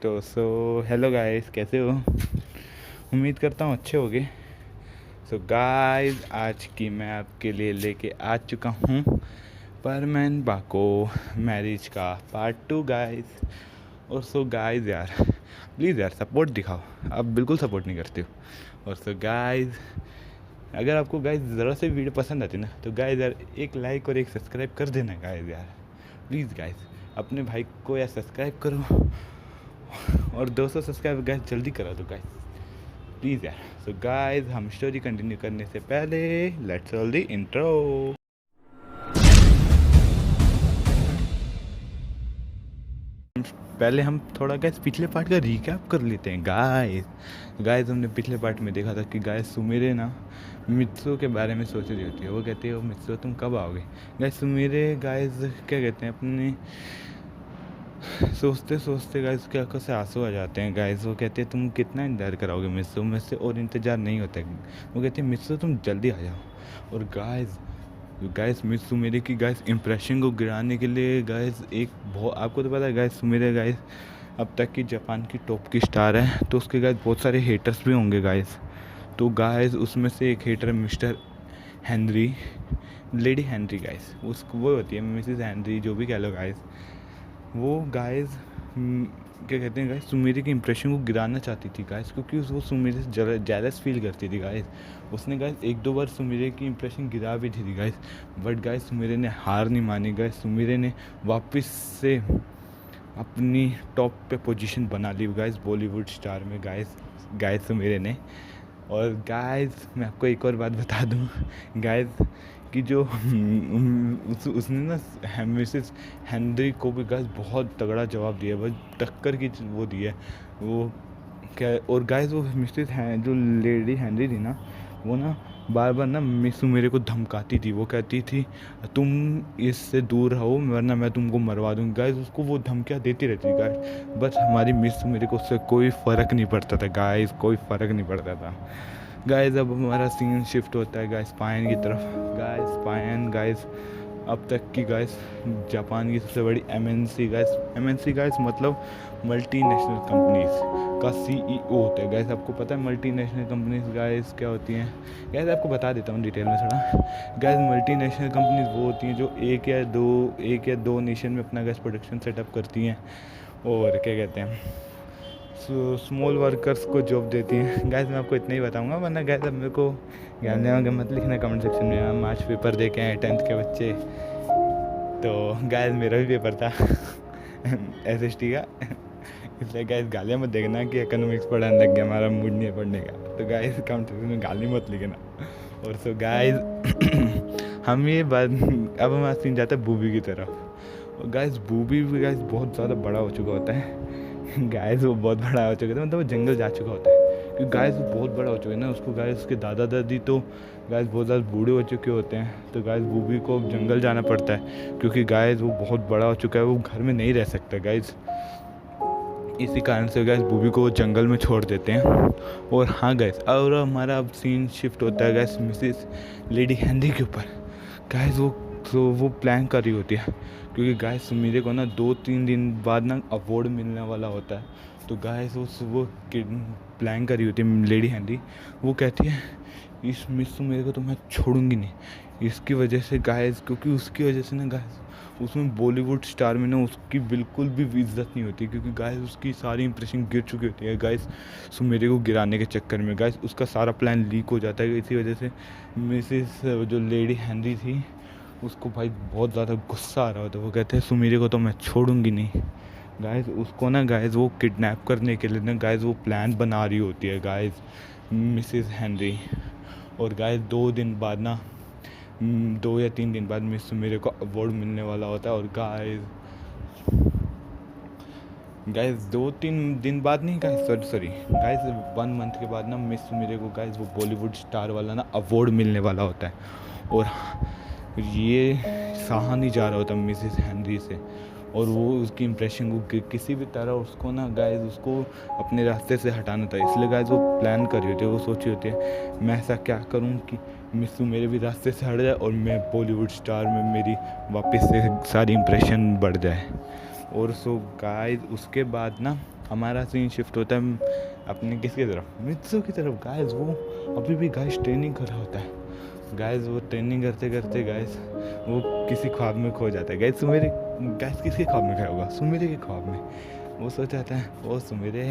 तो hello guys, कैसे हो? उम्मीद करता हूँ अच्छे होगे। गाइस, आज की मैं आपके लिए लेके आ चुका हूँ परमैन बाको मैरिज का पार्ट 2 गाइस। और गाइस यार, प्लीज़ यार सपोर्ट दिखाओ। आप बिल्कुल सपोर्ट नहीं करते हो। और गाइस, अगर आपको गाइस ज़रा से वीडियो पसंद आती ना तो गाइस यार एक लाइक और एक सब्सक्राइब कर देना गाइस यार, प्लीज़ गाइस। अपने भाई को यार सब्सक्राइब करो और 200 सब्सक्राइब गाइस जल्दी करा दो गाइस, प्लीज़ यार। गाइस, हम स्टोरी कंटिन्यू करने से पहले लेट्स ऑल द इंट्रो। पहले हम थोड़ा गाइस पिछले पार्ट का रिकैप कर लेते हैं गाइस। हमने पिछले पार्ट में देखा था कि गाइस सुमेरे ना मित्सो के बारे में सोच रही होती है। वो कहती है, वो मित्सो तुम कब आओगे? गाइस सुमेरे गाइस क्या कहते हैं, अपने सोचते सोचते गाइस उसकी आंखों से आंसू आ जाते हैं गाइस। वो कहते हैं, तुम कितना इंतज़ार कराओगे मित्सो, मुझसे और इंतज़ार नहीं होता है। वो कहती है, मित्सो तुम जल्दी आ जाओ। और गाइस मिस सुमेरे की गाइस इंप्रेशन को गिराने के लिए गाइस एक बहुत, आपको तो पता है गाइस सुमेरे गाइस अब तक की जापान की टॉप की स्टार है, तो उसके गाइस बहुत सारे हेटर्स भी होंगे गाइस। तो गाइस उसमें से एक hater mister Henry, lady Henry guys, उसको वो होती है मिसेस हेनरी, जो भी कह लो गाइस। वो गाइस क्या कहते हैं गाइस, सुमेरे के इंप्रेशन को गिराना चाहती थी गाइस, क्योंकि वो सुमेरे से जेलस फील करती थी गाइस। उसने गाइस एक दो बार सुमेरे की इंप्रेशन गिरा भी थी गाइस, बट गाइस सुमेरे ने हार नहीं मानी गाइस। सुमेरे ने वापस से अपनी टॉप पे पोजीशन बना ली गाइस बॉलीवुड स्टार में गाइस सुमेरे ने। और गाइस मैं आपको एक और बात बता दूं गाइस कि जो उसने ना मिसेस हेनरी को भी गाइस बहुत तगड़ा जवाब दिया, बस टक्कर की वो दी है वो क्या। और गाइस वो मिसेस हैं जो लेडी हेनरी थी ना, वो ना बार बार ना मिस मेरे को धमकाती थी। वो कहती थी, तुम इससे दूर रहो वरना मैं तुमको मरवा दूँगी। गाइस उसको वो धमकियाँ देती रहती थी गाइस, बस हमारी मिस मेरे को उससे कोई फ़र्क नहीं पड़ता था गाइस, कोई फ़र्क नहीं पड़ता था गाइस। अब हमारा सीन शिफ्ट होता है गाइस पायन की तरफ। गाइस पायन गाइस अब तक की गाइस जापान की सबसे बड़ी एमएनसी गाइस मतलब मल्टी नेशनल कंपनीज का सीईओ होता है गाइस। आपको पता है मल्टी नेशनल कंपनीज गाइस क्या होती हैं? गाइस आपको बता देता हूँ डिटेल में थोड़ा। गाइस मल्टी नेशनल कंपनीज वो होती हैं जो एक या दो नेशन में अपना गैस प्रोडक्शन सेटअप करती हैं और क्या कहते हैं स्मॉल वर्कर्स को जॉब देती हैं। गाइस मैं आपको इतना ही बताऊंगा, वरना गाइस अब मेरे को ज्ञान देना मत लिखना कमेंट सेक्शन में। हम आज पेपर दे के आए 10th के बच्चे, तो गाइस मेरा भी पेपर था एसएसटी का, इसलिए गाइस गालियाँ मत देखना कि इकोनॉमिक्स पढ़ाने लग गया, हमारा मूड नहीं है पढ़ने का। तो गाइस कमेंट सेक्शन में गाली मत लिखना। और गाइस हम ये बात, अब हमारा सीन जाता है बूबी की तरफ। और गाइस बूबी भी गाइस बहुत ज़्यादा बड़ा हो चुका होता है गाइस वो बहुत बड़ा हो चुका था, मतलब वो जंगल जा चुका होता है, क्योंकि गाइस वो बहुत बड़ा हो चुका है ना। उसको गाइस उसके दादा दादी तो गाइस बहुत ज़्यादा बूढ़े हो चुके होते हैं, तो गाइस बूबी को जंगल जाना पड़ता है, क्योंकि गाइस वो बहुत बड़ा हो चुका है, वो घर में नहीं रह सकता गाइस। इसी कारण से गाइस बूबी को जंगल में छोड़ देते हैं। और हाँ गाइस, और हमारा अब सीन शिफ्ट होता है गाइस मिसेस लेडी हेनरी के ऊपर। गाइस वो प्लान कर रही होती है, क्योंकि गाइस सुमीरे को ना 2-3 दिन बाद ना अवार्ड मिलने वाला होता है। तो गाइस वो प्लान कर रही होती है लेडी हेनरी। वो कहती है, इस मिस सुमीरे को तो मैं छोड़ूंगी नहीं, इसकी वजह से गाइस, क्योंकि उसकी वजह से ना गाइस उसमें बॉलीवुड स्टार में ना उसकी बिल्कुल भी इज्जत नहीं होती, क्योंकि गाइस उसकी सारी इंप्रेशन गिर चुकी होती है गाइस सुमेरे को गिराने के चक्कर में। गाइस उसका सारा प्लान लीक हो जाता है। इसी वजह से मिसेस जो लेडी हेनरी थी उसको भाई बहुत ज़्यादा गुस्सा आ रहा होता है। वो कहते हैं, सुमेरे को तो मैं छोड़ूंगी नहीं। गाइस उसको ना गाइस वो किडनैप करने के लिए ना गाइस वो प्लान बना रही होती है गाइस मिसेस हेनरी। और गाइस 2 या 3 दिन बाद मिस सुमेरे को अवार्ड मिलने वाला होता है। और गाइस 2-3 दिन बाद नहीं गाइस, सॉरी गाइस 1 मंथ के बाद ना मिस सुमेरे को गाइस वो बॉलीवुड स्टार वाला ना अवार्ड मिलने वाला होता है। और ये सहा नहीं जा रहा होता मिसेस हेनरी से, और वो उसकी इंप्रेशन को किसी भी तरह उसको ना गाइस उसको अपने रास्ते से हटाना था। इसलिए गाइस वो प्लान कर रही होती है, वो सोची होती है मैं ऐसा क्या करूं कि मिस्सू मेरे भी रास्ते से हट जाए और मैं बॉलीवुड स्टार में मेरी वापस से सारी इंप्रेशन बढ़ जाए। और गाइस उसके बाद ना हमारा सीन शिफ्ट होता है अपने किसकी तरफ, मित्सु की तरफ। गाइस वो अभी भी गाइस ट्रेनिंग कर रहा होता है। गाइस वो ट्रेनिंग करते करते गाइस वो किसी ख्वाब में खो जाता है। गाइस सुमेरे, गाइस किसके ख्वाब में खड़ा होगा? सुमेरे के ख्वाब में। वो सोच जाता है, ओ सुमेरे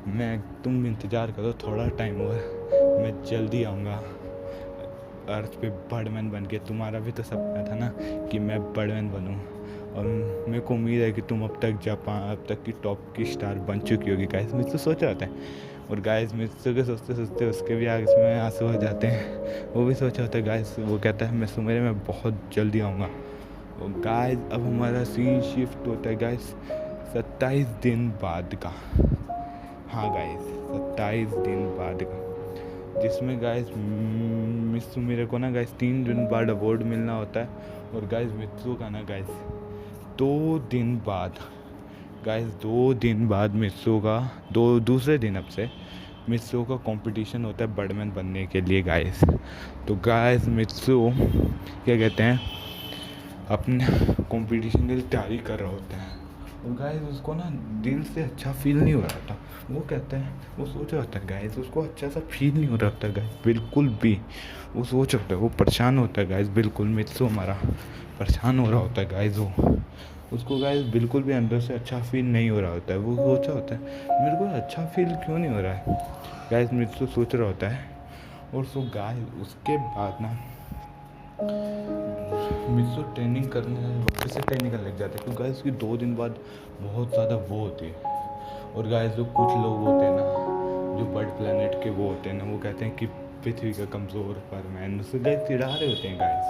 मैं, तुम इंतज़ार करो, थोड़ा टाइम और मैं जल्दी आऊँगा अर्थ पे बर्डमैन बन के। तुम्हारा भी तो सपना था ना कि मैं बर्डमैन बनूँ, और मेरे को उम्मीद है कि तुम अब तक की टॉप की स्टार बन चुकी होगी। गाइस मित्सु सोच रहा होता है, और गाइस मित्सु के सोचते सोचते उसके भी आगे में आंसू हो जाते हैं। वो भी सोचा होता है गाइस, वो कहता है मैं सुमेरे में बहुत जल्दी आऊँगा। और गाइस अब हमारा सीन शिफ्ट होता है गाइस 27 दिन बाद का। हाँ गाइस 27 दिन बाद का, जिसमें गाइस मित्सु मेरे को ना गाइस 3 दिन बाद अवार्ड मिलना होता है। और गाइस मित्सु का ना गाइस 2 दिन बाद, गाइस 2 दिन बाद मित्सु का दूसरे दिन अब से मित्सु का कंपटीशन होता है बर्डमैन बनने के लिए गाइस। तो गाइस मित्सु क्या कहते हैं, अपने कंपटीशन के लिए तैयारी कर रहा होता है। और गाइस उसको ना दिल से अच्छा फील नहीं हो रहा था। वो कहता है, वो सोच रहा होता है गाइस, उसको अच्छा सा फील नहीं हो रहा होता गाइस बिल्कुल भी। वो सोच रहा होता है, वो परेशान होता है गाइस बिल्कुल। मित्सु हमारा परेशान हो रहा होता है गाइस। वो उसको गाइस बिल्कुल भी अंदर से अच्छा फील नहीं हो रहा होता है। वो सोचा होता है मेरे को अच्छा फील क्यों नहीं हो रहा है गाइस, मित्सु सोच रहा होता है। और सो गाइस उसके बाद ना मित्सु ट्रेनिंग करने वापस से ट्रेनिंग करने लग जाता है, क्योंकि गाइस उसकी 2 दिन बाद बहुत ज़्यादा वो होती है। और गाइस जो कुछ लोग होते हैं ना, जो बर्ड प्लेनेट के वो होते हैं ना, वो कहते हैं कि पृथ्वी का कमज़ोर पर मैन, उससे गाइस चिढ़ा रहे होते हैं गाइस।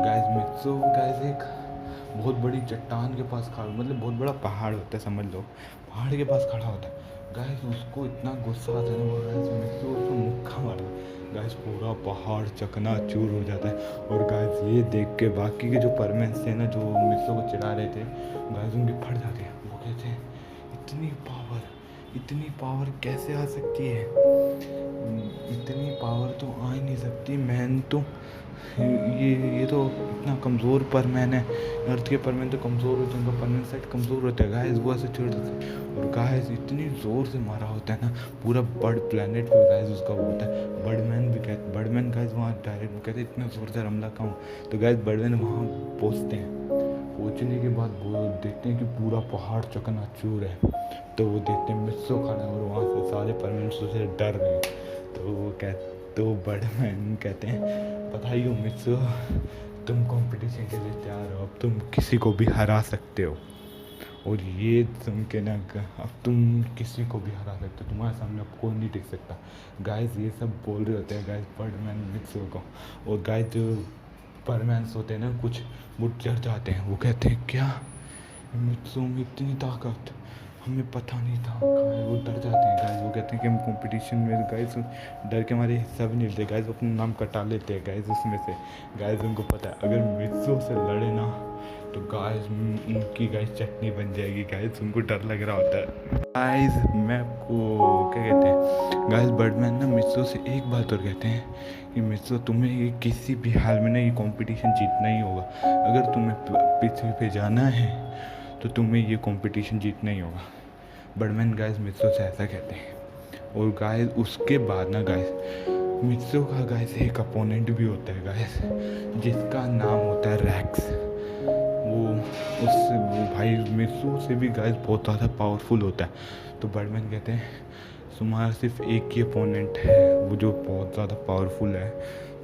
गाइस मित्सु गाइस एक बहुत बड़ी चट्टान के पास खड़ा, मतलब बहुत बड़ा पहाड़ होता है समझ लो, पहाड़ के पास खड़ा होता है। गाइस उसको इतना गुस्सा आता है ना, वो गाइस मित्सु उसको मुक्का मारा, गाइस पूरा पहाड़ चकनाचूर हो जाता है। और गाइस ये देख के बाकी के जो परमेंस थे ना, जो मित्सु को चिढ़ा रहे थे, गाइस उनके फट जाते हैं। वो कहते हैं इतनी पावर कैसे आ सकती है, इतनी पावर तो आ ही नहीं सकती। मैन तो ये तो इतना कमज़ोर पर मैन है। अर्थ के परमैन तो कमज़ोर होते हैं, उनका परमैन सेट कमज़ोर होता है गाइस। वो ऐसे छोड़ देते हैं, और गाइस इतनी ज़ोर से मारा होता है ना, पूरा बर्ड प्लेनेट पे गाइस उसका वो होता है। बर्डमैन गाइस वहाँ डायरेक्ट कहते हैं इतना ज़ोर से हमला कहाँ। तो गाइस बर्डमैन वहाँ पहुँचते हैं। पहुँचने के बाद वो देखते हैं कि पूरा पहाड़ चकनाचूर है। तो वो देखते हैं मित्सु खड़ा है, और वहाँ से सारे परमैन से डर रहे हैं। तो बर्डमैन कहते हैं पता ही हो मित्सु, तुम कंपटीशन के लिए तैयार हो, अब तुम किसी को भी हरा सकते हो। और ये सुन के ना, अब तुम किसी को भी हरा सकते हो, तुम्हारे सामने अब कोई नहीं टिक सकता। गाइस ये सब बोल रहे होते हैं गाइस बर्डमैन मित्सु को। और गाइस जो परमैन्स होते हैं ना कुछ, वो डर जाते हैं। वो कहते हैं क्या मित्सु में इतनी ताकत, हमें पता नहीं था। वो डर जाते हैं गाइस। वो कहते हैं कि हम कंपटीशन में गाइस डर के हमारे हिस्सा भी नहीं लेते गाइस, वो अपना नाम कटा लेते हैं गाइस उसमें से। गाइस उनको पता है अगर मित्सु से लड़े ना तो गाइस उनकी गाइस चटनी बन जाएगी गाइस। उनको डर लग रहा होता है गाइस। मैं आपको क्या कहते हैं गाइस, बर्डमैन ना मित्सु से एक बात और कहते हैं कि मित्सु तुम्हें ये किसी भी हाल में ना ये कंपटीशन जीतना ही होगा। अगर तुम्हें पृथ्वी पे जाना है तो तुम्हें ये कंपटीशन जीतना ही होगा। बर्डमैन गाइस मित्सु से ऐसा कहते हैं। और गाइस उसके बाद ना गाइस मित्सु का गाइस एक अपोनेंट भी होता है गाइस, जिसका नाम होता है रैक्स। वो भाई मित्सु से भी गाइस बहुत ज़्यादा पावरफुल होता है। तो बर्डमैन कहते हैं तुम्हारा सिर्फ एक ही अपोनेंट है, वो जो बहुत ज़्यादा पावरफुल है,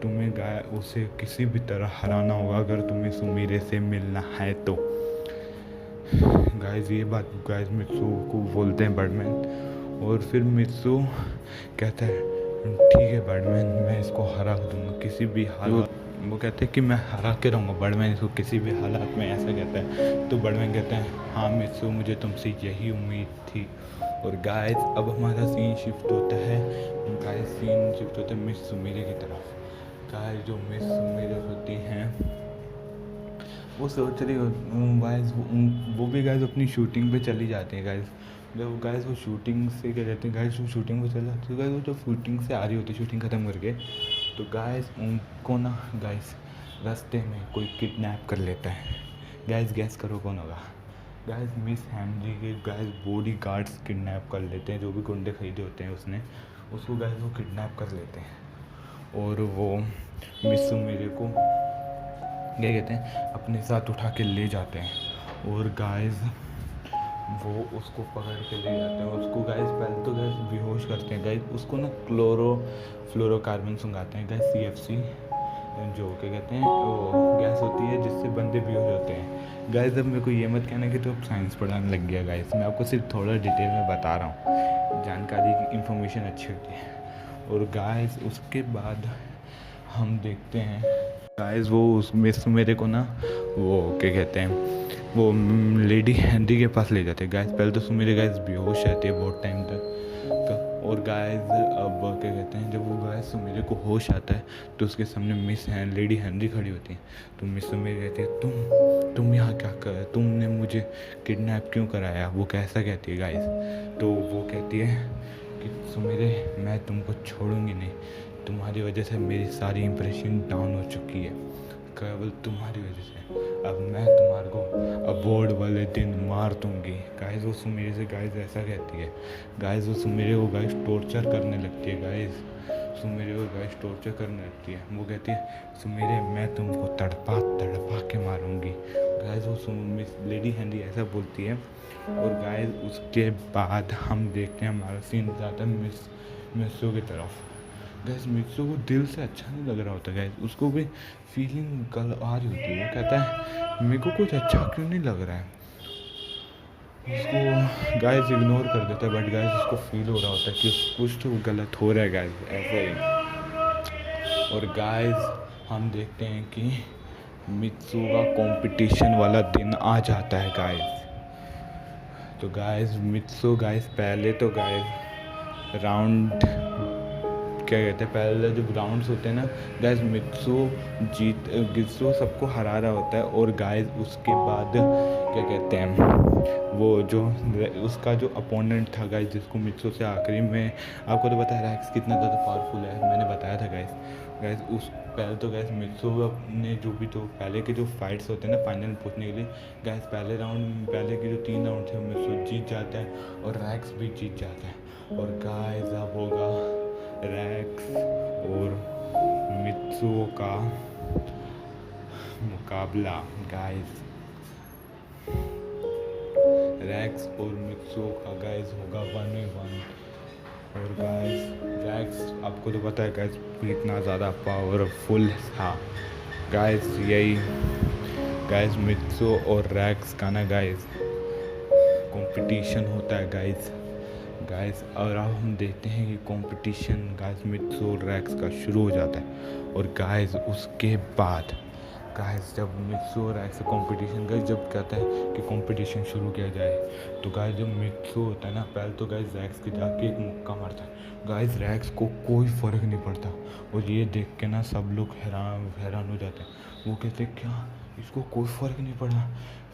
तुम्हें उसे किसी भी तरह हराना होगा अगर तुम्हें सुमीरे से मिलना है तो। गाइस ये बात गाइस मित्सु को बोलते हैं बर्डमैन। और फिर मित्सु कहता है ठीक है बर्डमैन, मैं इसको हरा दूंगा किसी भी हालत। वो कहते हैं कि मैं हरा के रहूँगा बर्डमैन इसको किसी भी हालात में, ऐसा कहता है। तो बर्डमैन कहते हैं हाँ मित्सु, मुझे तुमसे यही उम्मीद थी। और गाइस अब हमारा सीन शिफ्ट होता है मिस सुमीरे की तरफ। गाइस जो मिस सुमीरे होती हैं वो सोच रही हो गाइस, वो भी गाइस अपनी शूटिंग पे चली जाती हैं गाइस। जब गाइस वो शूटिंग से क्या कहते हैं गाइस, वो शूटिंग पे चल जाती है गाइस। वो जो शूटिंग से आ रही होती है शूटिंग ख़त्म करके, तो गाइस उनको ना गाइस रास्ते में कोई किडनैप कर लेता है। गाइस गैस करो कौन होगा? गाइस मिस हैमली के गाइस बॉडी गार्ड्स किडनैप कर लेते हैं, जो भी गुंडे खरीदे होते हैं उसने उसको गाइस वो किडनैप कर लेते हैं और वो मिस मेरे को क्या कहते हैं अपने साथ उठा के ले जाते हैं और गाइस वो उसको पकड़ के ले जाते हैं। उसको गाइस पहले तो गाइस बेहोश करते हैं गाइस, उसको ना फ्लोरोकार्बन सुंघाते हैं गाइस, CFC जो क्या कहते हैं वो गैस होती है जिससे बंदे बेहोश होते हैं। गाइस अब मेरे को ये मत कहना कि तो अब साइंस पढ़ाने लग गया गाइस, मैं आपको सिर्फ थोड़ा डिटेल में बता रहा हूँ, जानकारी की इन्फॉर्मेशन अच्छी होती है। और गाइस उसके बाद हम देखते हैं गाइस वो उसमें मेरे को ना वो क्या कहते हैं वो लेडी हैंडी के पास ले जाते हैं गाइस। पहले तो सुमेरे गाइस बेहोश रहती है बहुत टाइम तक और गाइस अब क्या कहते हैं जब वो गाइस सुमेरे को होश आता है तो उसके सामने लेडी हैंडी खड़ी होती है। तो मिस सुमेरी कहती है तुम यहाँ क्या कर, तुमने मुझे किडनैप क्यों कराया, वो कैसा कहती है गाइस। तो वो कहती है कि सुमेरे मैं तुमको छोड़ूंगी नहीं, तुम्हारी वजह से मेरी सारी इंप्रेशन डाउन हो चुकी है, केवल तुम्हारी वजह से अब मैं तुम्हारे को अवार्ड वाले दिन मार दूंगी। गाइस वो सुमेरे से गाइस ऐसा कहती है। गाइस वो सुमेरे को गाइस टॉर्चर करने लगती है गाइस, सुमेरे को गाइस टॉर्चर करने लगती है। वो कहती है सुमेरे मैं तुमको तड़पा तड़पा के मारूंगी। गाइस वो लेडी हैंडी ऐसा बोलती है। और गाइस उसके बाद हम देखते हैं हमारा सीन ज़्यादा मिस्सो की तरफ। गैस मिक्सो को दिल से अच्छा नहीं लग रहा होता गैस, उसको भी फीलिंग कल आ रही होती है। वो कहता है मेरे को कुछ अच्छा क्यों नहीं लग रहा है, उसको गाइस इग्नोर कर देता है। बट गाइस उसको फील हो रहा होता है कि कुछ तो गलत हो रहा है गाइस, ऐसा ही। और गाइस हम देखते हैं कि मित्सू का कंपटीशन वाला दिन आ जाता है गाइस। तो गाइस मित्सू गाइस पहले तो गाइस राउंड क्या कहते हैं पहले जब राउंड्स होते हैं ना गाइस गिस्सो सबको हरा रहा होता है। और गाइस उसके बाद क्या कहते हैं वो जो उसका जो अपोनेंट था गाइस जिसको मित्सो से आखिरी में आपको तो पता है रैक्स कितना ज़्यादा पावरफुल है, मैंने बताया था गाइस उस पहले तो गाइस मित्सो ने जो भी तो पहले के जो फाइट्स होते हैं ना फाइनल पहुंचने के लिए गाइस पहले के जो 3 राउंड थे मित्सो जीत जाता है और रैक्स भी जीत जाता है। और गाइस अब होगा रैक्स और मित्सुओ का मुकाबला। गाइस रैक्स और मित्सुओ का गाइस होगा 1v1। और गाइस रैक्स आपको तो पता है गाइस कितना ज़्यादा पावरफुल था गाइस। यही गाइस मित्सुओ और रैक्स का ना गाइस कंपटीशन होता है गाइस। और अब हम देखते हैं कि कंपटीशन गाइस मित्सू और रैक्स का शुरू हो जाता है। और गाइस उसके बाद गाइस जब मित्सू और रैक्स का कंपटीशन गाइस जब कहता है कि कंपटीशन शुरू किया जाए तो गाइस जब मित्सू होता है ना पहले तो गाइस रैक्स के जाके एक मुक्का मारता है। गाइस रैक्स को कोई फ़र्क नहीं पड़ता और ये देख के ना सब लोग हैरान हो जाते हैं। वो कहते हैं क्या इसको कोई फ़र्क नहीं पड़ा।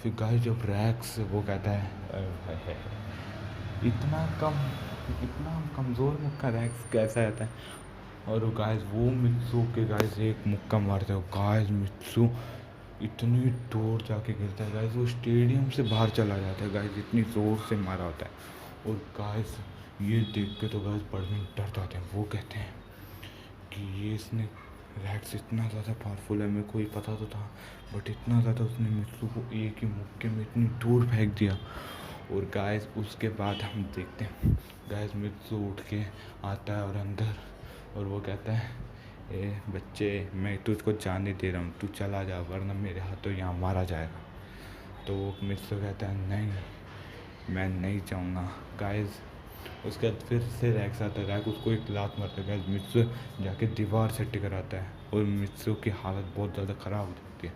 फिर गाइस जब रैक्स वो कहता है इतना कमज़ोर मुक्का रैक्स कैसा आता है। और गाइस वो मित्सू के गाइस एक मुक्का मारते हो गाइस मित्सू इतनी दूर जाके गिरता है गाइस, वो स्टेडियम से बाहर चला जाता है गाइस, इतनी ज़ोर से मारा होता है। और गाइस ये देख के तो गाइस बड़े डर जाते हैं। वो कहते हैं कि ये इसने रैक्स इतना ज़्यादा पावरफुल है, मेरे को ही पता तो था बट इतना ज़्यादा उसने मित्सू को एक ही मुक्के में इतनी दूर फेंक दिया। और गाइस उसके बाद हम देखते हैं गाइस मित्सू उठ के आता है और अंदर और वो कहता है ए बच्चे मैं तुझको जाने दे रहा हूँ, तू चला जा वरना मेरे हाथों यहाँ मारा जाएगा। तो वो मित्सू कहता है नहीं मैं नहीं जाऊँगा। गाइस उसके बाद फिर से रैक्स आता है, रैक्स उसको एक लात मारता है गाइस, मित्सू जाके दीवार से टकराता है और मित्सू की हालत बहुत ज़्यादा ख़राब हो जाती है।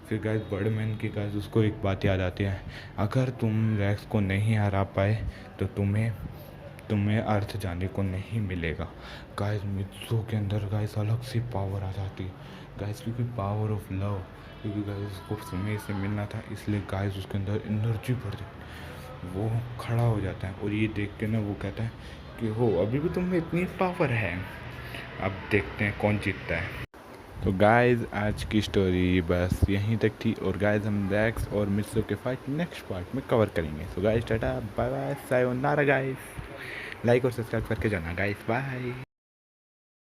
फिर गाइस बर्डमैन की गाइस उसको एक बात याद आती है, अगर तुम रैक्स को नहीं हरा पाए तो तुम्हें अर्थ जाने को नहीं मिलेगा। गाइस मित्सू के अंदर गाइस अलग सी पावर आ जाती है गाइस, क्योंकि पावर ऑफ लव, क्योंकि गाइस उसको समय से मिलना था इसलिए गाइस उसके अंदर एनर्जी बढ़ जाती, वो खड़ा हो जाता है। और ये देख के ना वो कहता है कि हो अभी भी तुम्हें इतनी पावर है, अब देखते हैं कौन जीतता है। तो गाइज आज की स्टोरी बस यहीं तक थी, और गाइज हम रैक्स और मित्सो के फाइट नेक्स्ट पार्ट में कवर करेंगे। तो गाइज टाटा बाय बाय सायोनारा गाइज, लाइक और सब्सक्राइब करके जाना गाइज, बाय।